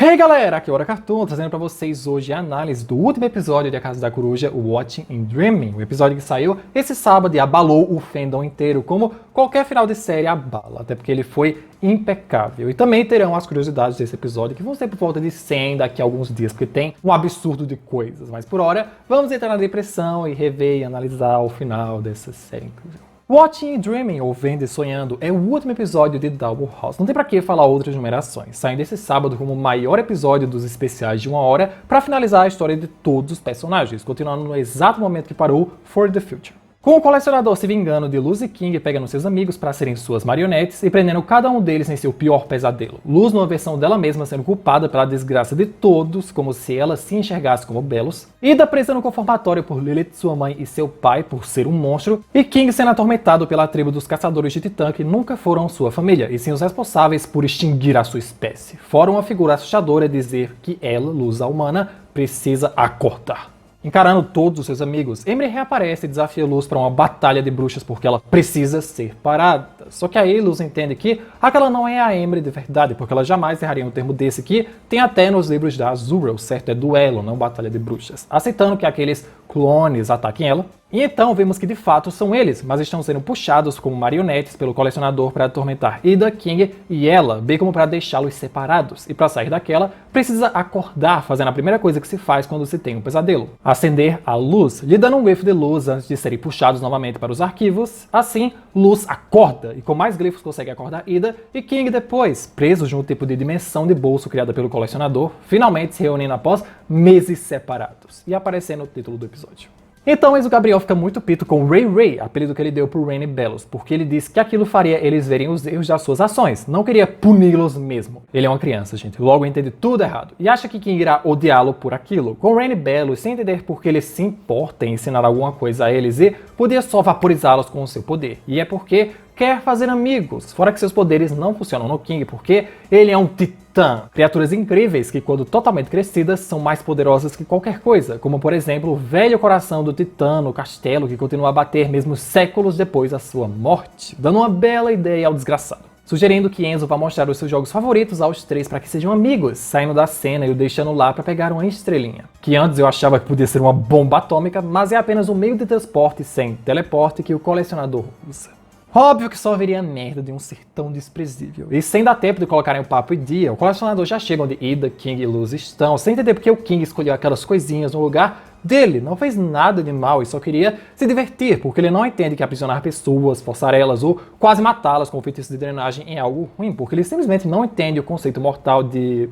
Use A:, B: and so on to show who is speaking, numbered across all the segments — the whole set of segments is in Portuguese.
A: E aí galera, aqui é o Hora Cartoon, trazendo pra vocês hoje a análise do último episódio de A Casa da Coruja, Watching and Dreaming, o episódio que saiu esse sábado e abalou o fandom inteiro, como qualquer final de série abala, até porque ele foi impecável. E também terão as curiosidades desse episódio, que vão ser por volta de 100 daqui a alguns dias, porque tem um absurdo de coisas. Mas por hora, vamos entrar na depressão e rever e analisar o final dessa série incrível. Watching and Dreaming, ou Vendo e Sonhando, é o último episódio de Double House. Não tem pra que falar outras numerações, saindo esse sábado como o maior episódio dos especiais de 1 hora pra finalizar a história de todos os personagens, continuando no exato momento que parou For the Future. Com o colecionador se vingando de Luz e King pegando seus amigos para serem suas marionetes e prendendo cada um deles em seu pior pesadelo. Luz numa versão dela mesma sendo culpada pela desgraça de todos, como se ela se enxergasse como belos. Ida presa no conformatório por Lilith, sua mãe e seu pai por ser um monstro. E King sendo atormentado pela tribo dos caçadores de Titã que nunca foram sua família, e sim os responsáveis por extinguir a sua espécie. Fora uma figura assustadora dizer que ela, Luz a humana, precisa acordar. Encarando todos os seus amigos, Emily reaparece e desafia Luz para uma batalha de bruxas porque ela precisa ser parada. Só que aí Luz entende que aquela não é a Emily de verdade, porque ela jamais erraria um termo desse que tem até nos livros da Azurael, certo? É duelo, não batalha de bruxas. Aceitando que aqueles clones ataquem ela. E então vemos que de fato são eles, mas estão sendo puxados como marionetes pelo colecionador para atormentar Ida, King e ela, bem como para deixá-los separados. E para sair daquela, precisa acordar, fazendo a primeira coisa que se faz quando se tem um pesadelo: acender a luz, lhe dando um glifo de luz antes de serem puxados novamente para os arquivos. Assim, Luz acorda e com mais glifos consegue acordar Ida e King depois, presos de um tipo de dimensão de bolso criada pelo colecionador, finalmente se reunindo após meses separados e aparecendo no título do episódio. Então, eis o Gabriel fica muito pito com Ray Ray, apelido que ele deu pro Rainy Belos, porque ele disse que aquilo faria eles verem os erros das suas ações, não queria puni-los mesmo. Ele é uma criança, gente, logo entende tudo errado, e acha que King irá odiá-lo por aquilo, com Rainy Belos sem entender por que ele se importa em ensinar alguma coisa a eles e podia só vaporizá-los com o seu poder. E é porque quer fazer amigos, fora que seus poderes não funcionam no King porque ele é um titã. Criaturas incríveis que, quando totalmente crescidas, são mais poderosas que qualquer coisa, como por exemplo o velho coração do titã no castelo que continua a bater mesmo séculos depois da sua morte, dando uma bela ideia ao desgraçado. Sugerindo que Enzo vá mostrar os seus jogos favoritos aos três para que sejam amigos, saindo da cena e o deixando lá para pegar uma estrelinha. Que antes eu achava que podia ser uma bomba atômica, mas é apenas um meio de transporte sem teleporte que o colecionador usa. Óbvio que só viria merda de um ser tão desprezível. E sem dar tempo de colocarem o papo em dia, o colecionador já chega onde Ida, King e Luz estão, sem entender porque o King escolheu aquelas coisinhas no lugar dele. Não fez nada de mal e só queria se divertir, porque ele não entende que aprisionar pessoas, forçar elas ou quase matá-las com feitiço de drenagem é algo ruim, porque ele simplesmente não entende o conceito mortal de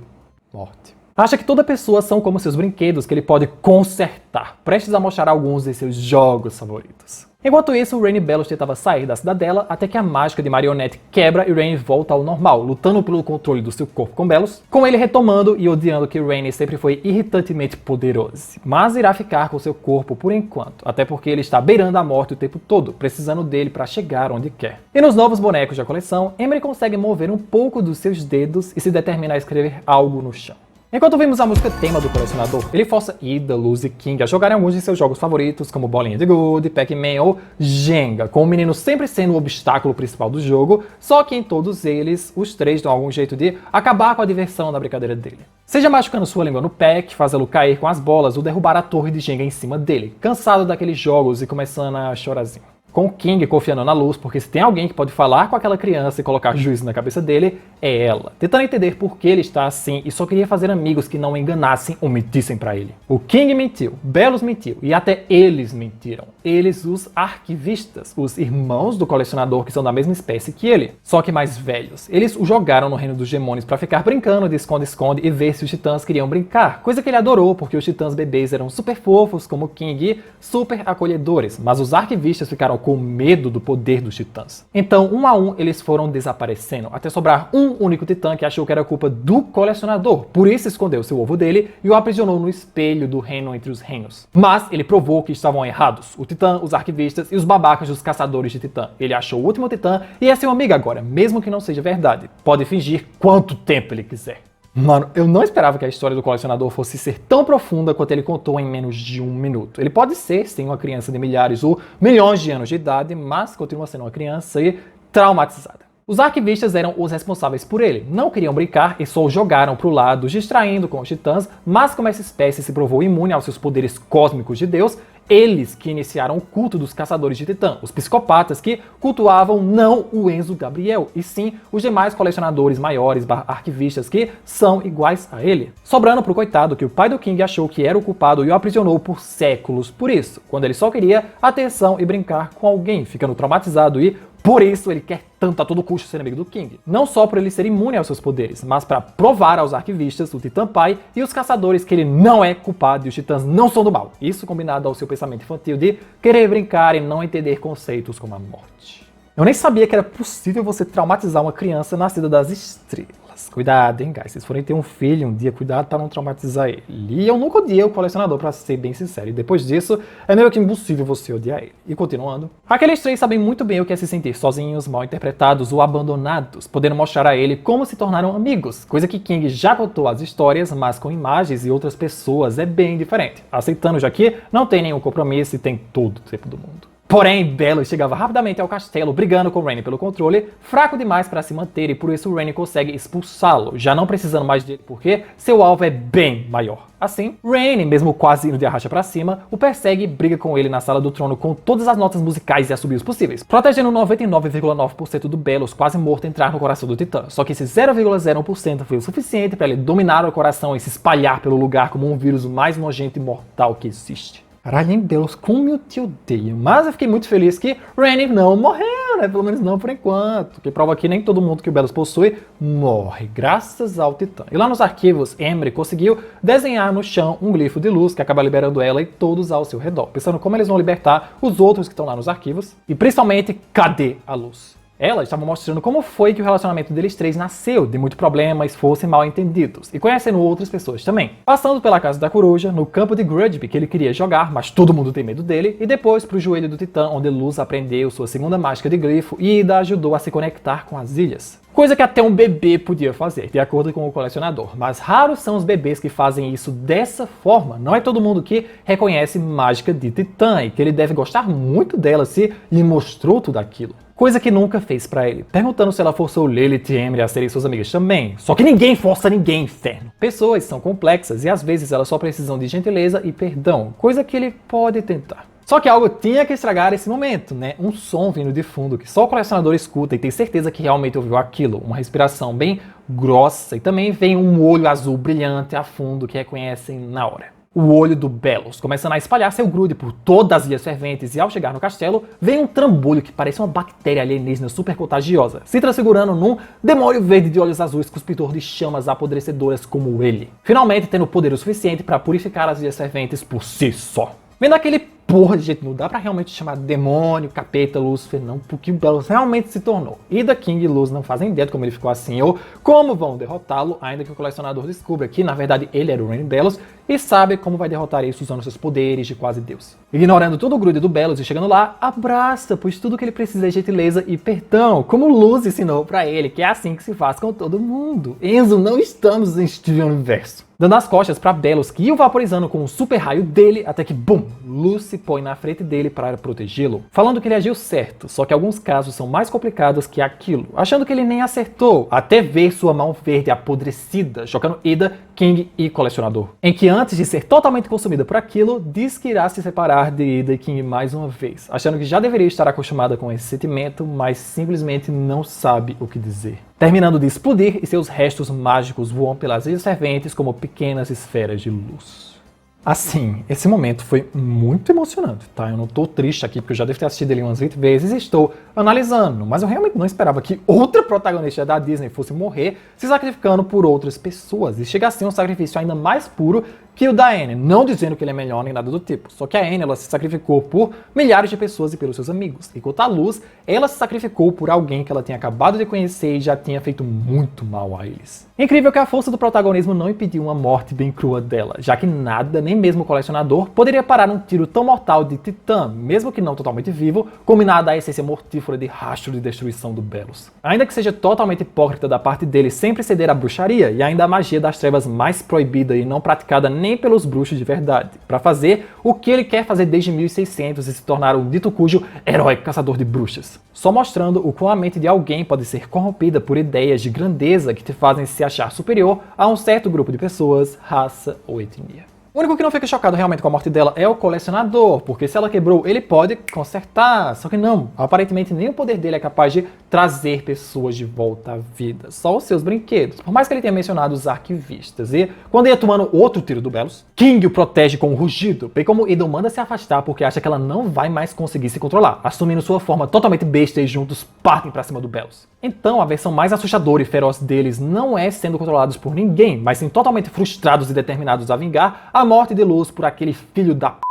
A: morte. Acha que toda pessoa são como seus brinquedos que ele pode consertar, prestes a mostrar alguns de seus jogos favoritos. Enquanto isso, o Rainy Belos tentava sair da cidadela até que a mágica de marionete quebra e Rainy volta ao normal, lutando pelo controle do seu corpo com Belos, com ele retomando e odiando que Rainy sempre foi irritantemente poderoso, mas irá ficar com seu corpo por enquanto, até porque ele está beirando a morte o tempo todo, precisando dele para chegar onde quer. E nos novos bonecos da coleção, Emily consegue mover um pouco dos seus dedos e se determina a escrever algo no chão. Enquanto vimos a música tema do colecionador, ele força Ida, Luz e King a jogarem alguns de seus jogos favoritos, como Bolinha de Gude, Pac-Man ou Jenga, com o menino sempre sendo o obstáculo principal do jogo, só que em todos eles, os três dão algum jeito de acabar com a diversão da brincadeira dele. Seja machucando sua língua no Pac, fazê-lo cair com as bolas ou derrubar a torre de Jenga em cima dele, cansado daqueles jogos e começando a chorazinho. Com King confiando na Luz, porque se tem alguém que pode falar com aquela criança e colocar juízo na cabeça dele, é ela. Tentando entender por que ele está assim e só queria fazer amigos que não o enganassem ou mentissem pra ele. O King mentiu, Belos mentiu e até eles mentiram. Eles, os arquivistas, os irmãos do colecionador que são da mesma espécie que ele, só que mais velhos. Eles o jogaram no reino dos demônios pra ficar brincando de esconde-esconde e ver se os titãs queriam brincar, coisa que ele adorou porque os titãs bebês eram super fofos como King e super acolhedores, mas os arquivistas ficaram com medo do poder dos titãs. Então, um a um, eles foram desaparecendo, até sobrar um único titã que achou que era culpa do colecionador, por isso escondeu seu ovo dele e o aprisionou no espelho do reino entre os reinos. Mas ele provou que estavam errados, o titã, os arquivistas e os babacas dos caçadores de titã. Ele achou o último titã e é seu amigo agora, mesmo que não seja verdade. Pode fingir quanto tempo ele quiser. Mano, eu não esperava que a história do colecionador fosse ser tão profunda quanto ele contou em menos de 1 minuto. Ele pode ser, sim, uma criança de milhares ou milhões de anos de idade, mas continua sendo uma criança e traumatizada. Os arquivistas eram os responsáveis por ele, não queriam brincar e só o jogaram pro lado, distraindo com os titãs, mas como essa espécie se provou imune aos seus poderes cósmicos de Deus, eles que iniciaram o culto dos caçadores de titã, os psicopatas que cultuavam não o Enzo Gabriel, e sim os demais colecionadores maiores arquivistas que são iguais a ele. Sobrando pro coitado que o pai do King achou que era o culpado e o aprisionou por séculos por isso, quando ele só queria atenção e brincar com alguém, ficando traumatizado e por isso ele quer tanto a todo custo ser amigo do King. Não só por ele ser imune aos seus poderes, mas para provar aos arquivistas, o Titã Pai e os caçadores que ele não é culpado e os titãs não são do mal. Isso combinado ao seu pensamento infantil de querer brincar e não entender conceitos como a morte. Eu nem sabia que era possível você traumatizar uma criança nascida das estrelas. Cuidado, hein, guys. Se vocês forem ter um filho um dia, cuidado para não traumatizar ele. E eu nunca odiei o colecionador, para ser bem sincero. E depois disso, é meio que impossível você odiar ele. E continuando. Aqueles três sabem muito bem o que é se sentir sozinhos, mal interpretados ou abandonados, podendo mostrar a ele como se tornaram amigos. Coisa que King já contou as histórias, mas com imagens e outras pessoas é bem diferente. Aceitando já que não tem nenhum compromisso e tem todo o tempo do mundo. Porém, Belos chegava rapidamente ao castelo, brigando com Rainy pelo controle, fraco demais para se manter e por isso Rainy consegue expulsá-lo, já não precisando mais dele porque seu alvo é bem maior. Assim, Rainy, mesmo quase indo de arracha pra cima, o persegue e briga com ele na sala do trono com todas as notas musicais e assobios possíveis, protegendo 99,9% do Belos quase morto entrar no coração do Titã. Só que esse 0,01% foi o suficiente para ele dominar o coração e se espalhar pelo lugar como um vírus mais nojento e mortal que existe. Caralho, hein, Belos, como eu te odeio. Mas eu fiquei muito feliz que Rainy não morreu, né? Pelo menos não por enquanto. Que prova que nem todo mundo que o Belos possui morre, graças ao Titã. E lá nos arquivos, Emery conseguiu desenhar no chão um glifo de luz que acaba liberando ela e todos ao seu redor. Pensando como eles vão libertar os outros que estão lá nos arquivos. E principalmente, cadê a luz? Ela estava mostrando como foi que o relacionamento deles três nasceu, de muito problema, esforço e mal entendidos, e conhecendo outras pessoas também. Passando pela casa da coruja, no campo de Grudgby que ele queria jogar, mas todo mundo tem medo dele, e depois pro joelho do Titã, onde Luz aprendeu sua segunda mágica de glifo e Ida ajudou a se conectar com as ilhas. Coisa que até um bebê podia fazer, de acordo com o colecionador, mas raros são os bebês que fazem isso dessa forma. Não é todo mundo que reconhece mágica de Titã e que ele deve gostar muito dela se lhe mostrou tudo aquilo. Coisa que nunca fez pra ele, perguntando se ela forçou Lilith e Emery a serem suas amigas também. Só que ninguém força ninguém, inferno. Pessoas são complexas e às vezes elas só precisam de gentileza e perdão, coisa que ele pode tentar. Só que algo tinha que estragar esse momento, né? Um som vindo de fundo que só o colecionador escuta e tem certeza que realmente ouviu aquilo. Uma respiração bem grossa e também vem um olho azul brilhante a fundo que reconhecem na hora. O olho do Belos, começando a espalhar seu grude por todas as ilhas ferventes e ao chegar no castelo, vem um trambolho que parece uma bactéria alienígena super contagiosa, se transfigurando num demônio verde de olhos azuis cuspidor de chamas apodrecedoras como ele, finalmente tendo poder o suficiente para purificar as ilhas ferventes por si só. Vendo aquele porra de jeito, não dá pra realmente chamar de demônio, capeta, Lúcifer, não, porque o Belos realmente se tornou. Ida, King e Luz não fazem ideia de como ele ficou assim ou como vão derrotá-lo, ainda que o colecionador descubra que, na verdade, ele era o Rainy Belos e sabe como vai derrotar isso usando seus poderes de quase Deus. Ignorando todo o grude do Belos e chegando lá, abraça, pois tudo que ele precisa é gentileza e perdão, como Luz ensinou pra ele, que é assim que se faz com todo mundo. Enzo, não estamos em Steven Universo. Dando as costas pra Belos, que ia o vaporizando com o super raio dele, até que, bum, Luz se põe na frente dele para protegê-lo, falando que ele agiu certo, só que alguns casos são mais complicados que aquilo, achando que ele nem acertou, até ver sua mão verde apodrecida, chocando Ida, King e colecionador. Em que antes de ser totalmente consumida por aquilo, diz que irá se separar de Ida e King mais uma vez, achando que já deveria estar acostumada com esse sentimento, mas simplesmente não sabe o que dizer. Terminando de explodir e seus restos mágicos voam pelas ilhas ferventes como pequenas esferas de luz. Assim, esse momento foi muito emocionante, tá? Eu não tô triste aqui porque eu já devo ter assistido ele umas 20 vezes e estou analisando, mas eu realmente não esperava que outra protagonista da Disney fosse morrer se sacrificando por outras pessoas e chega a ser um sacrifício ainda mais puro que o da Anne, não dizendo que ele é melhor nem nada do tipo, só que a Anne, ela se sacrificou por milhares de pessoas e pelos seus amigos, enquanto a Luz, ela se sacrificou por alguém que ela tinha acabado de conhecer e já tinha feito muito mal a eles. Incrível que a força do protagonismo não impediu uma morte bem crua dela, já que nada, nem mesmo o colecionador, poderia parar um tiro tão mortal de Titã, mesmo que não totalmente vivo, combinado à essência mortífera de rastro de destruição do Belos. Ainda que seja totalmente hipócrita da parte dele sempre ceder à bruxaria e ainda à magia das trevas mais proibida e não praticada nem nem pelos bruxos de verdade, para fazer o que ele quer fazer desde 1600 e se tornar um dito cujo herói caçador de bruxas. Só mostrando o quão a mente de alguém pode ser corrompida por ideias de grandeza que te fazem se achar superior a um certo grupo de pessoas, raça ou etnia. O único que não fica chocado realmente com a morte dela é o colecionador, porque se ela quebrou, ele pode consertar, só que não. Aparentemente nem o poder dele é capaz de trazer pessoas de volta à vida, só os seus brinquedos, por mais que ele tenha mencionado os arquivistas. E quando ele ia tomando outro tiro do Belos, King o protege com um rugido, bem como Idol manda se afastar porque acha que ela não vai mais conseguir se controlar, assumindo sua forma totalmente besta e juntos partem pra cima do Belos. Então a versão mais assustadora e feroz deles não é sendo controlados por ninguém, mas sim totalmente frustrados e determinados a vingar a morte de Luz por aquele filho da p...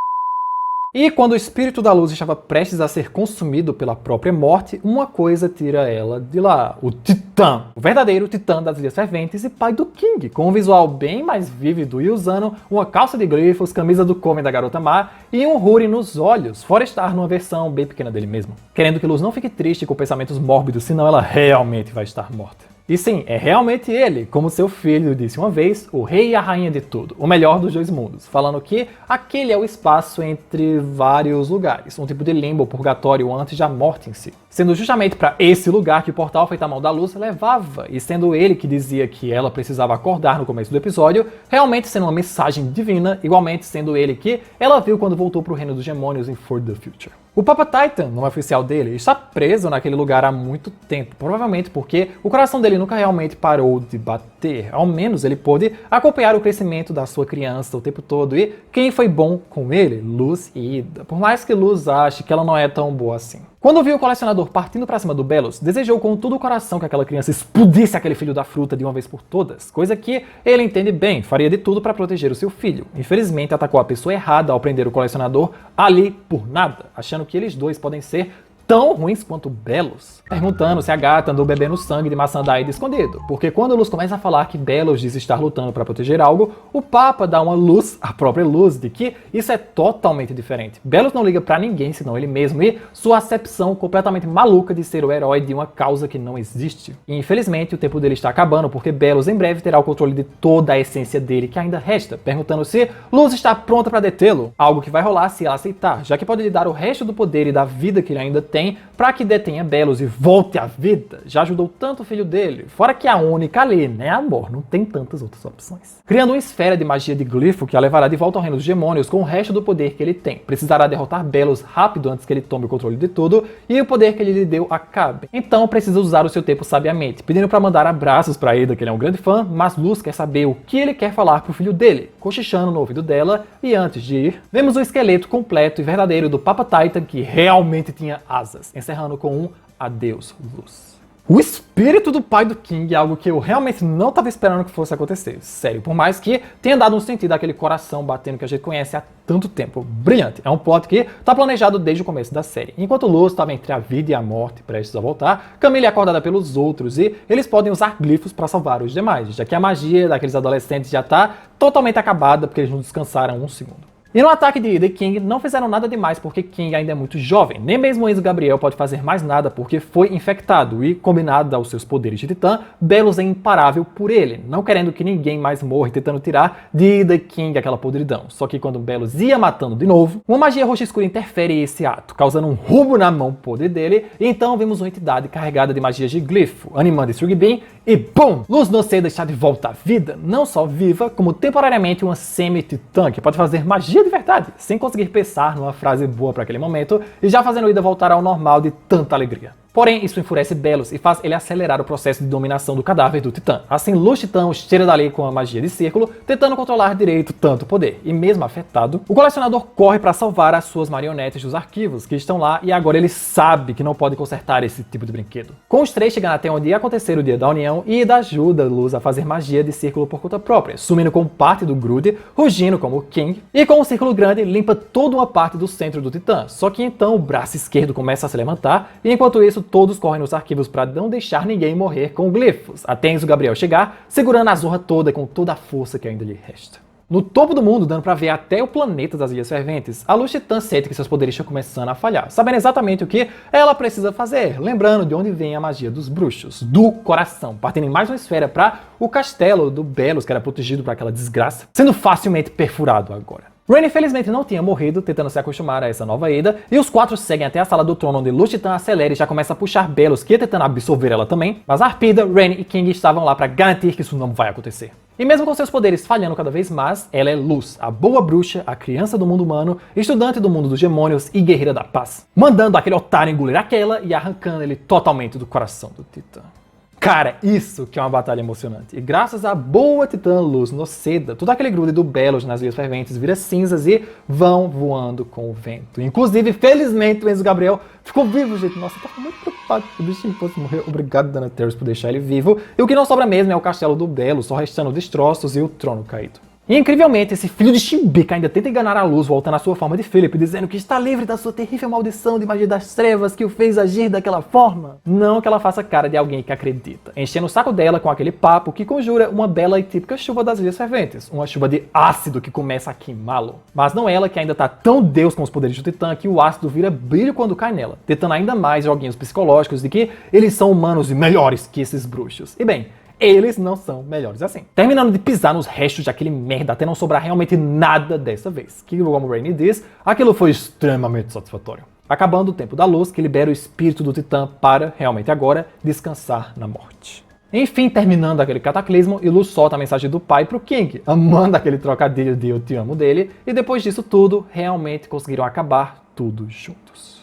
A: E quando o espírito da Luz estava prestes a ser consumido pela própria morte, uma coisa tira ela de lá: o Titã. O verdadeiro Titã das Ilhas Ferventes e pai do King, com um visual bem mais vívido e usando uma calça de glifos, camisa do Coven da Garota Má e um Huri nos olhos, fora estar numa versão bem pequena dele mesmo. Querendo que Luz não fique triste com pensamentos mórbidos, senão ela realmente vai estar morta. E sim, é realmente ele, como seu filho disse uma vez, o rei e a rainha de tudo, o melhor dos dois mundos, falando que aquele é o espaço entre vários lugares, um tipo de limbo ou purgatório antes da morte em si. Sendo justamente para esse lugar que o portal feito à mão da Luz levava, e sendo ele que dizia que ela precisava acordar no começo do episódio, realmente sendo uma mensagem divina, igualmente sendo ele que ela viu quando voltou para o reino dos demônios em For the Future. O Papa Titan, nome oficial dele, está preso naquele lugar há muito tempo, provavelmente porque o coração dele nunca realmente parou de bater. Ao menos ele pôde acompanhar o crescimento da sua criança o tempo todo. E quem foi bom com ele? Luz e Ida. Por mais que Luz ache que ela não é tão boa assim. Quando viu o colecionador partindo pra cima do Belos, desejou com todo o coração que aquela criança explodisse aquele filho da fruta de uma vez por todas, coisa que ele entende bem, faria de tudo para proteger o seu filho. Infelizmente atacou a pessoa errada ao prender o colecionador ali por nada, achando que eles dois podem ser tão ruins quanto Belos, perguntando se a gata andou bebendo sangue de maçã da Aida escondido, porque quando Luz começa a falar que Belos diz estar lutando para proteger algo, o Papa dá uma luz, a própria luz, de que isso é totalmente diferente. Belos não liga para ninguém senão ele mesmo e sua acepção completamente maluca de ser o herói de uma causa que não existe. E infelizmente o tempo dele está acabando porque Belos em breve terá o controle de toda a essência dele que ainda resta, perguntando se Luz está pronta para detê-lo, algo que vai rolar se ela aceitar, já que pode lhe dar o resto do poder e da vida que ele ainda tem para que detenha Belos e volte à vida. Já ajudou tanto o filho dele, fora que a única ali, né amor, não tem tantas outras opções. Criando uma esfera de magia de glifo que a levará de volta ao reino dos demônios com o resto do poder que ele tem. Precisará derrotar Belos rápido antes que ele tome o controle de tudo e o poder que ele lhe deu acabe. Então precisa usar o seu tempo sabiamente, pedindo para mandar abraços para Ida, que ele é um grande fã, mas Luz quer saber o que ele quer falar pro filho dele, cochichando no ouvido dela, e antes de ir, vemos o esqueleto completo e verdadeiro do Papa Titan que realmente tinha asas, encerrando com um adeus, Luz. O espírito do pai do King é algo que eu realmente não estava esperando que fosse acontecer. Sério, por mais que tenha dado um sentido àquele coração batendo que a gente conhece há tanto tempo. Brilhante. É um plot que está planejado desde o começo da série. Enquanto Luz estava entre a vida e a morte, prestes a voltar, Camille é acordada pelos outros e eles podem usar glifos para salvar os demais, já que a magia daqueles adolescentes já está totalmente acabada porque eles não descansaram um segundo. E no ataque de Ida e King não fizeram nada demais porque King ainda é muito jovem. Nem mesmo o Enzo Gabriel pode fazer mais nada porque foi infectado e, combinado aos seus poderes de Titã, Belos é imparável por ele, não querendo que ninguém mais morra e tentando tirar de Ida e King aquela podridão. Só que quando Belos ia matando de novo, uma magia roxa escura interfere esse ato, causando um rubo na mão podre dele, e então vemos uma entidade carregada de magias de glifo, animando Strugbean e BUM! Luz Noceda está de volta à vida, não só viva, como temporariamente uma semi-titã que pode fazer magia de verdade, sem conseguir pensar numa frase boa para aquele momento, e já fazendo Ida voltar ao normal de tanta alegria. Porém, isso enfurece Belos e faz ele acelerar o processo de dominação do cadáver do Titã. Assim, Luz Titã os tira dali com a magia de círculo, tentando controlar direito tanto poder. E mesmo afetado, o colecionador corre para salvar as suas marionetes dos arquivos que estão lá, e agora ele sabe que não pode consertar esse tipo de brinquedo. Com os três chegando até onde ia acontecer o dia da união, e Ida ajuda Luz a fazer magia de círculo por conta própria, sumindo com parte do grude, rugindo como o King, e com o círculo grande limpa toda uma parte do centro do Titã. Só que então o braço esquerdo começa a se levantar, e enquanto isso todos correm nos arquivos para não deixar ninguém morrer com glifos, até Enzo Gabriel chegar, segurando a zorra toda com toda a força que ainda lhe resta. No topo do mundo, dando pra ver até o planeta das Ilhas Ferventes, a Luz Titã sente que seus poderes estão começando a falhar, sabendo exatamente o que ela precisa fazer, lembrando de onde vem a magia dos bruxos, do coração, partindo em mais uma esfera para o castelo do Belos, que era protegido por aquela desgraça, sendo facilmente perfurado agora. Rain infelizmente não tinha morrido, tentando se acostumar a essa nova ida, e os quatro seguem até a sala do trono onde Luz Titã acelera e já começa a puxar Belos, que ia tentando absorver ela também, mas Arpida, Rain e King estavam lá para garantir que isso não vai acontecer. E mesmo com seus poderes falhando cada vez mais, ela é Luz, a boa bruxa, a criança do mundo humano, estudante do mundo dos demônios e guerreira da paz, mandando aquele otário engolir aquela e arrancando ele totalmente do coração do Titã. Cara, isso que é uma batalha emocionante. E graças à boa Titã Luz Noceda, todo aquele grude do Belos nas Ilhas Ferventes vira cinzas e vão voando com o vento. Inclusive, felizmente, o Enzo Gabriel ficou vivo, gente. Nossa, eu tava muito preocupado que o bichinho fosse morrer. Obrigado, Dana Terrace, por deixar ele vivo. E o que não sobra mesmo é o castelo do Belos, só restando destroços e o trono caído. E incrivelmente, esse filho de Chimbica ainda tenta enganar a Luz, voltando à sua forma de Philip, dizendo que está livre da sua terrível maldição de magia das trevas que o fez agir daquela forma. Não que ela faça cara de alguém que acredita, enchendo o saco dela com aquele papo que conjura uma bela e típica chuva das Ilhas Ferventes, uma chuva de ácido que começa a queimá-lo. Mas não ela, que ainda tá tão deus com os poderes do Titã que o ácido vira brilho quando cai nela, tentando ainda mais joguinhos psicológicos de que eles são humanos e melhores que esses bruxos. E bem, eles não são melhores assim. Terminando de pisar nos restos daquele merda até não sobrar realmente nada dessa vez. Que, como Rainy diz, aquilo foi extremamente satisfatório. Acabando o tempo da luz, que libera o espírito do Titã para, realmente agora, descansar na morte. Enfim, terminando aquele cataclismo, e Luz solta a mensagem do pai pro King, amando aquele trocadilho de eu te amo dele, e depois disso tudo, realmente conseguiram acabar tudo juntos.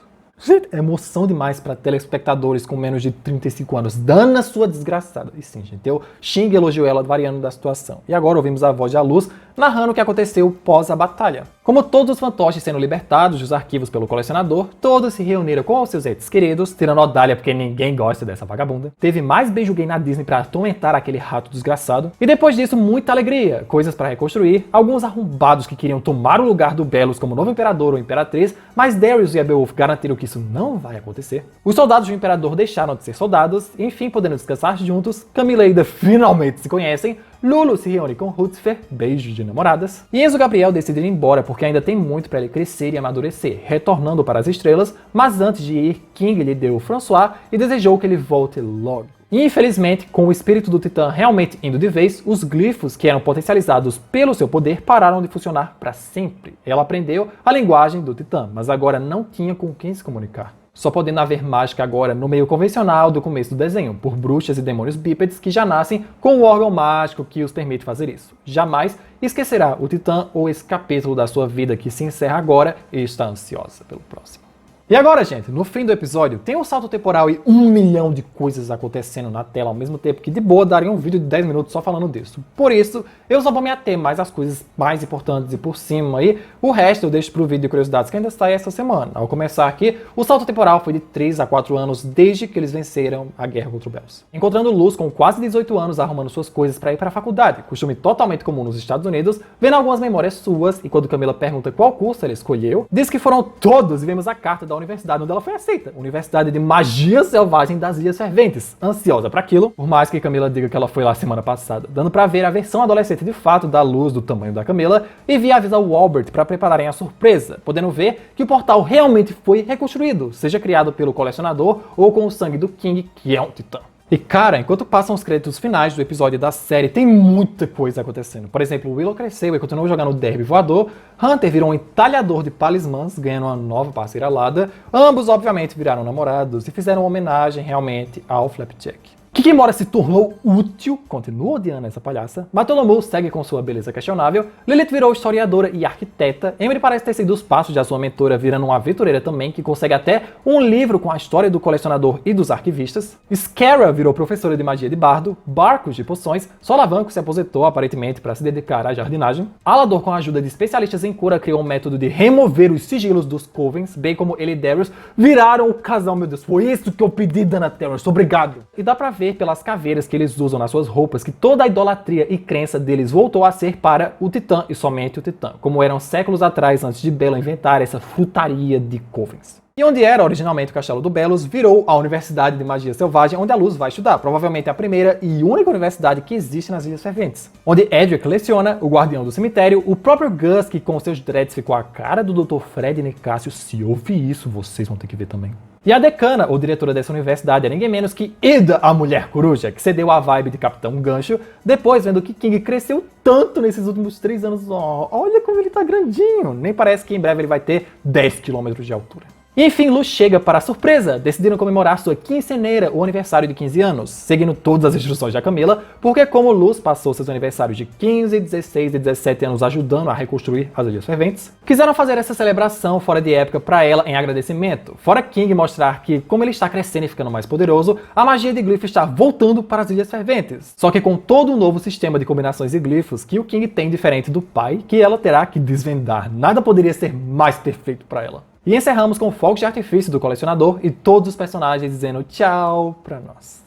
A: Gente, é emoção demais para telespectadores com menos de 35 anos. Dana sua desgraçada. E sim, gente, eu Xing elogiou ela variando da situação. E agora ouvimos a voz de Luz narrando o que aconteceu pós a batalha. Como todos os fantoches sendo libertados dos arquivos pelo colecionador, todos se reuniram com os seus entes queridos, tirando Odália porque ninguém gosta dessa vagabunda. Teve mais beijo gay na Disney para atormentar aquele rato desgraçado. E depois disso, muita alegria, coisas para reconstruir, alguns arrombados que queriam tomar o lugar do Belos como novo imperador ou imperatriz, mas Darius e Beowulf garantiram que isso não vai acontecer. Os soldados do imperador deixaram de ser soldados, e, enfim, podendo descansar juntos, Camila e Ida finalmente se conhecem, Lulu se reúne com Rutger, beijos de namoradas, e Enzo Gabriel decide ir embora porque ainda tem muito para ele crescer e amadurecer, retornando para as estrelas, mas antes de ir, King lhe deu François e desejou que ele volte logo. E infelizmente, com o espírito do Titã realmente indo de vez, os glifos que eram potencializados pelo seu poder pararam de funcionar para sempre. Ela aprendeu a linguagem do Titã, mas agora não tinha com quem se comunicar. Só podendo haver mágica agora no meio convencional do começo do desenho, por bruxas e demônios bípedes que já nascem com o órgão mágico que os permite fazer isso. Jamais esquecerá o Titã ou esse capítulo da sua vida que se encerra agora e está ansiosa pelo próximo. E agora, gente, no fim do episódio, tem um salto temporal e 1 milhão de coisas acontecendo na tela ao mesmo tempo que de boa daria um vídeo de 10 minutos só falando disso. Por isso, eu só vou me ater mais às coisas mais importantes e por cima, e o resto eu deixo pro vídeo de curiosidades que ainda sai essa semana. Ao começar aqui, o salto temporal foi de 3 a 4 anos desde que eles venceram a guerra contra o Belos. Encontrando Luz com quase 18 anos arrumando suas coisas para ir para a faculdade, costume totalmente comum nos Estados Unidos, vendo algumas memórias suas, e quando Camila pergunta qual curso ela escolheu, diz que foram todos e vemos a carta da universidade onde ela foi aceita, Universidade de Magia Selvagem das Ilhas Ferventes, ansiosa para aquilo, por mais que Camila diga que ela foi lá semana passada, dando para ver a versão adolescente de fato da Luz do tamanho da Camila, e via avisar o Albert para prepararem a surpresa, podendo ver que o portal realmente foi reconstruído, seja criado pelo colecionador ou com o sangue do King, que é um titã. E cara, enquanto passam os créditos finais do episódio da série, tem muita coisa acontecendo. Por exemplo, Willow cresceu e continuou jogando derby voador, Hunter virou um entalhador de talismãs, ganhando uma nova parceira alada, ambos obviamente viraram namorados e fizeram uma homenagem realmente ao Flapjack. Kikimora se tornou útil, continua odiando essa palhaça, Bartholomew segue com sua beleza questionável, Lilith virou historiadora e arquiteta, Emily parece ter seguido os passos da sua mentora virando uma aventureira também, que consegue até um livro com a história do colecionador e dos arquivistas, Scara virou professora de magia de bardo, Barcos de poções, Solavanco se aposentou aparentemente para se dedicar à jardinagem, Alador com a ajuda de especialistas em cura criou um método de remover os sigilos dos covens, bem como ele e Darius viraram o casal, meu Deus, foi isso que eu pedi, Dana Terrace, obrigado! E dá pra ver ver pelas caveiras que eles usam nas suas roupas que toda a idolatria e crença deles voltou a ser para o Titã e somente o Titã, como eram séculos atrás antes de Belo inventar essa frutaria de covens. E onde era originalmente o Castelo do Belos, virou a Universidade de Magia Selvagem, onde a Luz vai estudar, provavelmente a primeira e única universidade que existe nas Ilhas Ferventes. Onde Edric leciona, o guardião do cemitério, o próprio Gus, que com seus dreads ficou a cara do Dr. Fred Nicásio. Se ouvir isso, vocês vão ter que ver também. E a decana, ou diretora dessa universidade, é ninguém menos que Ida, a Mulher Coruja, que cedeu a vibe de Capitão Gancho, depois vendo que King cresceu tanto nesses últimos 3 anos. Oh, olha como ele tá grandinho! Nem parece que em breve ele vai ter 10 km de altura. E enfim, Luz chega para a surpresa, decidiram comemorar sua quinceneira, o aniversário de 15 anos, seguindo todas as instruções da Camila, porque como Luz passou seus aniversários de 15, 16 e 17 anos ajudando a reconstruir as Ilhas Ferventes, quiseram fazer essa celebração fora de época para ela em agradecimento, fora King mostrar que, como ele está crescendo e ficando mais poderoso, a magia de glifo está voltando para as Ilhas Ferventes, só que com todo um novo sistema de combinações de glifos que o King tem diferente do pai, que ela terá que desvendar. Nada poderia ser mais perfeito para ela. E encerramos com fogos de artifício do colecionador e todos os personagens dizendo tchau pra nós.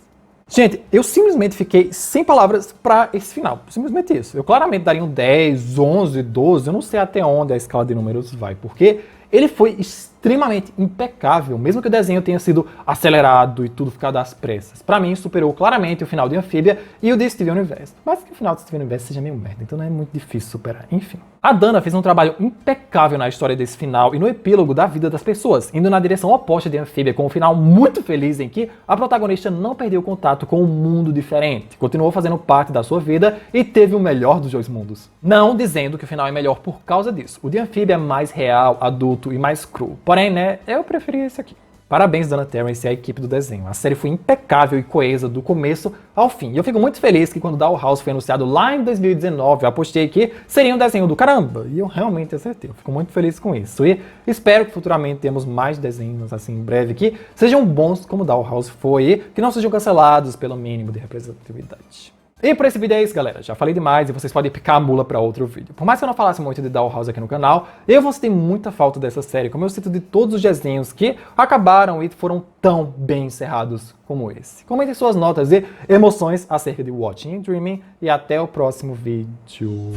A: Gente, eu simplesmente fiquei sem palavras pra esse final. Simplesmente isso. Eu claramente daria um 10, 11, 12, eu não sei até onde a escala de números vai, porque ele foi extremamente impecável, mesmo que o desenho tenha sido acelerado e tudo ficado às pressas. Pra mim, superou claramente o final de Amphibia e o de Steven Universe. Mas que o final de Steven Universe seja meio merda, então não é muito difícil superar. Enfim. A Dana fez um trabalho impecável na história desse final e no epílogo da vida das pessoas, indo na direção oposta de Amphibia, com um final muito feliz em que a protagonista não perdeu contato com um mundo diferente, continuou fazendo parte da sua vida e teve o melhor dos dois mundos. Não dizendo que o final é melhor por causa disso. O de Amphibia é mais real, adulto e mais cru. Porém, né, eu preferi esse aqui. Parabéns, Dana Terrence e a equipe do desenho. A série foi impecável e coesa do começo ao fim. E eu fico muito feliz que quando Dollhouse foi anunciado lá em 2019, eu apostei que seria um desenho do caramba. E eu realmente acertei. Eu fico muito feliz com isso. E espero que futuramente tenhamos mais desenhos assim em breve que sejam bons como Dollhouse foi e que não sejam cancelados pelo mínimo de representatividade. E por esse vídeo é isso, galera. Já falei demais e vocês podem picar a mula pra outro vídeo. Por mais que eu não falasse muito de Dollhouse aqui no canal, eu vou sentir muita falta dessa série, como eu sinto de todos os desenhos que acabaram e foram tão bem encerrados como esse. Comentem suas notas e emoções acerca de Watching and Dreaming e até o próximo vídeo.